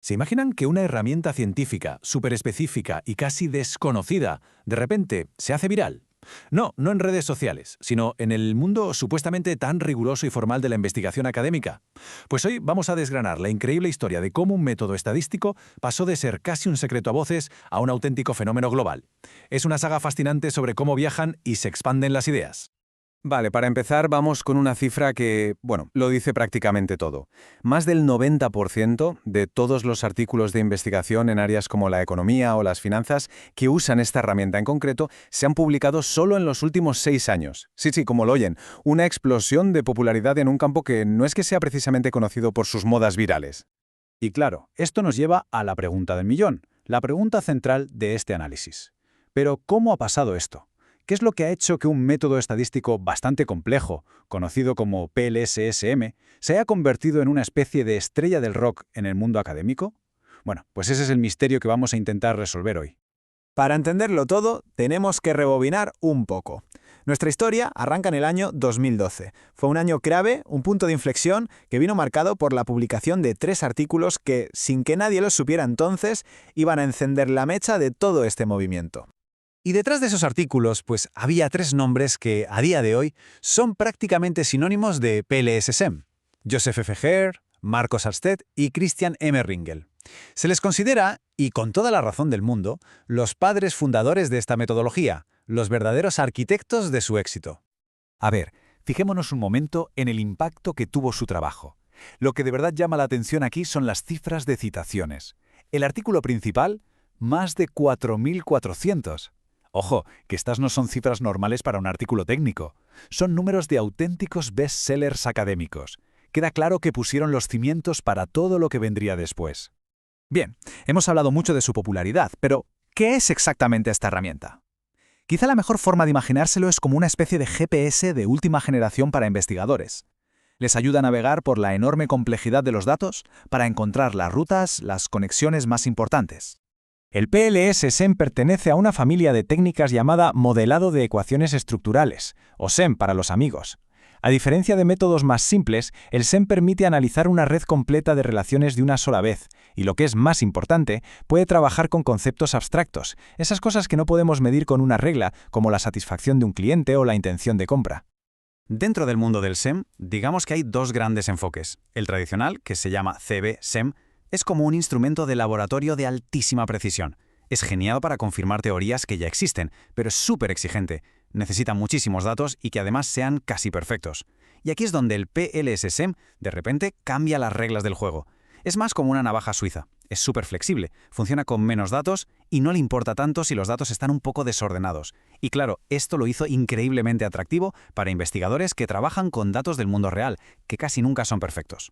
¿Se imaginan que una herramienta científica, súper específica y casi desconocida, de repente se hace viral? No, no en redes sociales, sino en el mundo supuestamente tan riguroso y formal de la investigación académica. Pues hoy vamos a desgranar la increíble historia de cómo un método estadístico pasó de ser casi un secreto a voces a un auténtico fenómeno global. Es una saga fascinante sobre cómo viajan y se expanden las ideas. Vale, para empezar vamos con una cifra que, bueno, lo dice prácticamente todo. Más del 90% de todos los artículos de investigación en áreas como la economía o las finanzas que usan esta herramienta en concreto se han publicado solo en los últimos 6 años. Sí, como lo oyen, una explosión de popularidad en un campo que no es que sea precisamente conocido por sus modas virales. Y claro, esto nos lleva a la pregunta del millón, la pregunta central de este análisis. Pero, ¿cómo ha pasado esto? ¿Qué es lo que ha hecho que un método estadístico bastante complejo, conocido como PLSSM, se haya convertido en una especie de estrella del rock en el mundo académico? Bueno, pues ese es el misterio que vamos a intentar resolver hoy. Para entenderlo todo, tenemos que rebobinar un poco. Nuestra historia arranca en el año 2012. Fue un año clave, un punto de inflexión que vino marcado por la publicación de 3 artículos que, sin que nadie los supiera entonces, iban a encender la mecha de todo este movimiento. Y detrás de esos artículos, pues había 3 nombres que, a día de hoy, son prácticamente sinónimos de PLSSM: Joseph F. Heer, Marcos Arsted y Christian M. Ringel. Se les considera, y con toda la razón del mundo, los padres fundadores de esta metodología, los verdaderos arquitectos de su éxito. A ver, fijémonos un momento en el impacto que tuvo su trabajo. Lo que de verdad llama la atención aquí son las cifras de citaciones. El artículo principal, más de 4.400. Ojo, que estas no son cifras normales para un artículo técnico. Son números de auténticos bestsellers académicos. Queda claro que pusieron los cimientos para todo lo que vendría después. Bien, hemos hablado mucho de su popularidad, pero ¿qué es exactamente esta herramienta? Quizá la mejor forma de imaginárselo es como una especie de GPS de última generación para investigadores. Les ayuda a navegar por la enorme complejidad de los datos para encontrar las rutas, las conexiones más importantes. El PLS-SEM pertenece a una familia de técnicas llamada modelado de ecuaciones estructurales, o SEM para los amigos. A diferencia de métodos más simples, el SEM permite analizar una red completa de relaciones de una sola vez, y lo que es más importante, puede trabajar con conceptos abstractos, esas cosas que no podemos medir con una regla, como la satisfacción de un cliente o la intención de compra. Dentro del mundo del SEM, digamos que hay 2 grandes enfoques. El tradicional, que se llama CB-SEM, es como un instrumento de laboratorio de altísima precisión. Es genial para confirmar teorías que ya existen, pero es súper exigente. Necesita muchísimos datos y que además sean casi perfectos. Y aquí es donde el PLSSM de repente cambia las reglas del juego. Es más como una navaja suiza. Es súper flexible, funciona con menos datos y no le importa tanto si los datos están un poco desordenados. Y claro, esto lo hizo increíblemente atractivo para investigadores que trabajan con datos del mundo real, que casi nunca son perfectos.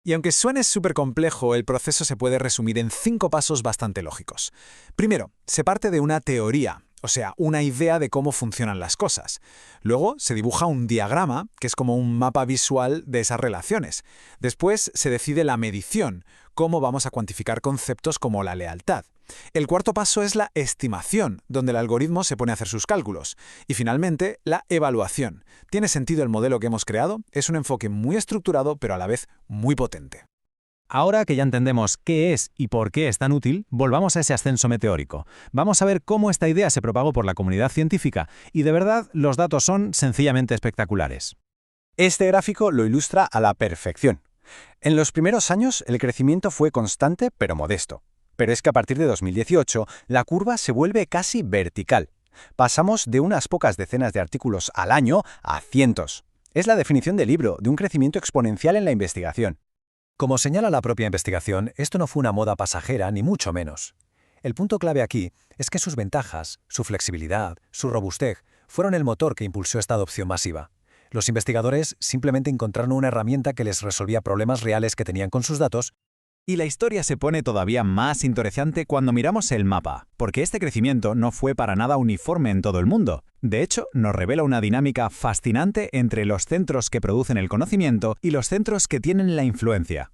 Y aunque suene súper complejo, el proceso se puede resumir en 5 pasos bastante lógicos. Primero, se parte de una teoría, o sea, una idea de cómo funcionan las cosas. Luego se dibuja un diagrama, que es como un mapa visual de esas relaciones. Después se decide la medición, cómo vamos a cuantificar conceptos como la lealtad. El cuarto paso es la estimación, donde el algoritmo se pone a hacer sus cálculos. Y finalmente, la evaluación. ¿Tiene sentido el modelo que hemos creado? Es un enfoque muy estructurado, pero a la vez muy potente. Ahora que ya entendemos qué es y por qué es tan útil, volvamos a ese ascenso meteórico. Vamos a ver cómo esta idea se propagó por la comunidad científica, y de verdad los datos son sencillamente espectaculares. Este gráfico lo ilustra a la perfección. En los primeros años el crecimiento fue constante pero modesto. Pero es que a partir de 2018 la curva se vuelve casi vertical. Pasamos de unas pocas decenas de artículos al año a cientos. Es la definición del libro, de un crecimiento exponencial en la investigación. Como señala la propia investigación, esto no fue una moda pasajera, ni mucho menos. El punto clave aquí es que sus ventajas, su flexibilidad, su robustez, fueron el motor que impulsó esta adopción masiva. Los investigadores simplemente encontraron una herramienta que les resolvía problemas reales que tenían con sus datos. Y la historia se pone todavía más interesante cuando miramos el mapa, porque este crecimiento no fue para nada uniforme en todo el mundo. De hecho, nos revela una dinámica fascinante entre los centros que producen el conocimiento y los centros que tienen la influencia.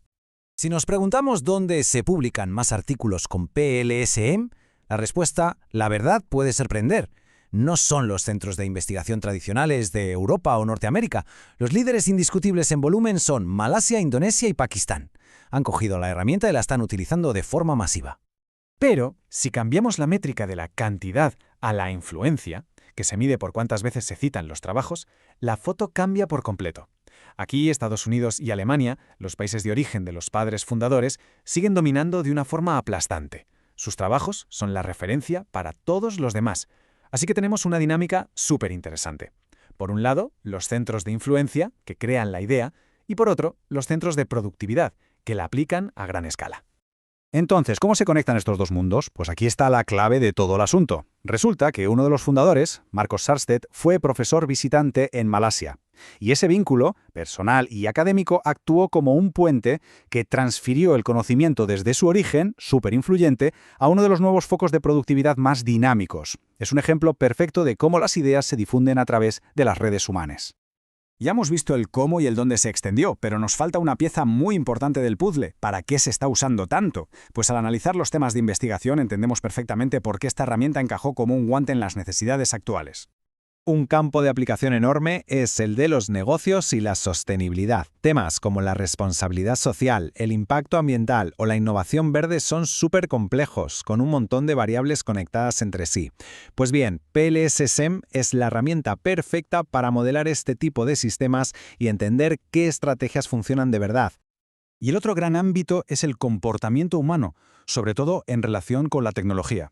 Si nos preguntamos dónde se publican más artículos con PLSM, la respuesta, la verdad, puede sorprender. No son los centros de investigación tradicionales de Europa o Norteamérica. Los líderes indiscutibles en volumen son Malasia, Indonesia y Pakistán. han cogido la herramienta y la están utilizando de forma masiva. Pero, si cambiamos la métrica de la cantidad a la influencia, que se mide por cuántas veces se citan los trabajos, la foto cambia por completo. Aquí, Estados Unidos y Alemania, los países de origen de los padres fundadores, siguen dominando de una forma aplastante. Sus trabajos son la referencia para todos los demás. Así que tenemos una dinámica súper interesante. Por un lado, los centros de influencia, que crean la idea, y por otro, los centros de productividad, que la aplican a gran escala. Entonces, ¿cómo se conectan estos dos mundos? Pues aquí está la clave de todo el asunto. Resulta que uno de los fundadores, Marcos Sarstedt, fue profesor visitante en Malasia. Y ese vínculo, personal y académico, actuó como un puente que transfirió el conocimiento desde su origen, súper influyente, a uno de los nuevos focos de productividad más dinámicos. Es un ejemplo perfecto de cómo las ideas se difunden a través de las redes humanas. Ya hemos visto el cómo y el dónde se extendió, pero nos falta una pieza muy importante del puzzle. ¿Para qué se está usando tanto? Pues al analizar los temas de investigación entendemos perfectamente por qué esta herramienta encajó como un guante en las necesidades actuales. Un campo de aplicación enorme es el de los negocios y la sostenibilidad. Temas como la responsabilidad social, el impacto ambiental o la innovación verde son súper complejos, con un montón de variables conectadas entre sí. Pues bien, PLS-SEM es la herramienta perfecta para modelar este tipo de sistemas y entender qué estrategias funcionan de verdad. Y el otro gran ámbito es el comportamiento humano, sobre todo en relación con la tecnología.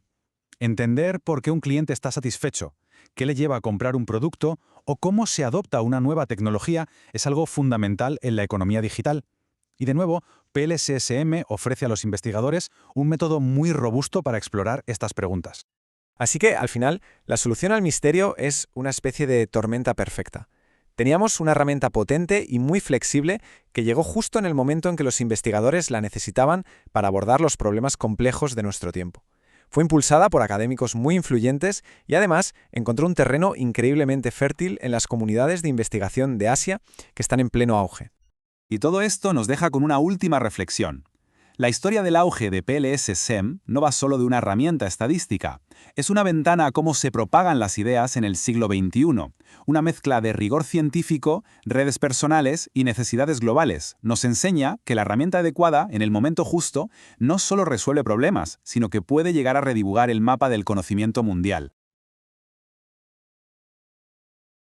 Entender por qué un cliente está satisfecho, qué le lleva a comprar un producto o cómo se adopta una nueva tecnología es algo fundamental en la economía digital. Y de nuevo, PLS-SEM ofrece a los investigadores un método muy robusto para explorar estas preguntas. Así que, al final, la solución al misterio es una especie de tormenta perfecta. Teníamos una herramienta potente y muy flexible que llegó justo en el momento en que los investigadores la necesitaban para abordar los problemas complejos de nuestro tiempo. Fue impulsada por académicos muy influyentes y además encontró un terreno increíblemente fértil en las comunidades de investigación de Asia que están en pleno auge. Y todo esto nos deja con una última reflexión. La historia del auge de PLS-SEM no va solo de una herramienta estadística. Es una ventana a cómo se propagan las ideas en el siglo XXI. Una mezcla de rigor científico, redes personales y necesidades globales. Nos enseña que la herramienta adecuada, en el momento justo, no solo resuelve problemas, sino que puede llegar a redibujar el mapa del conocimiento mundial.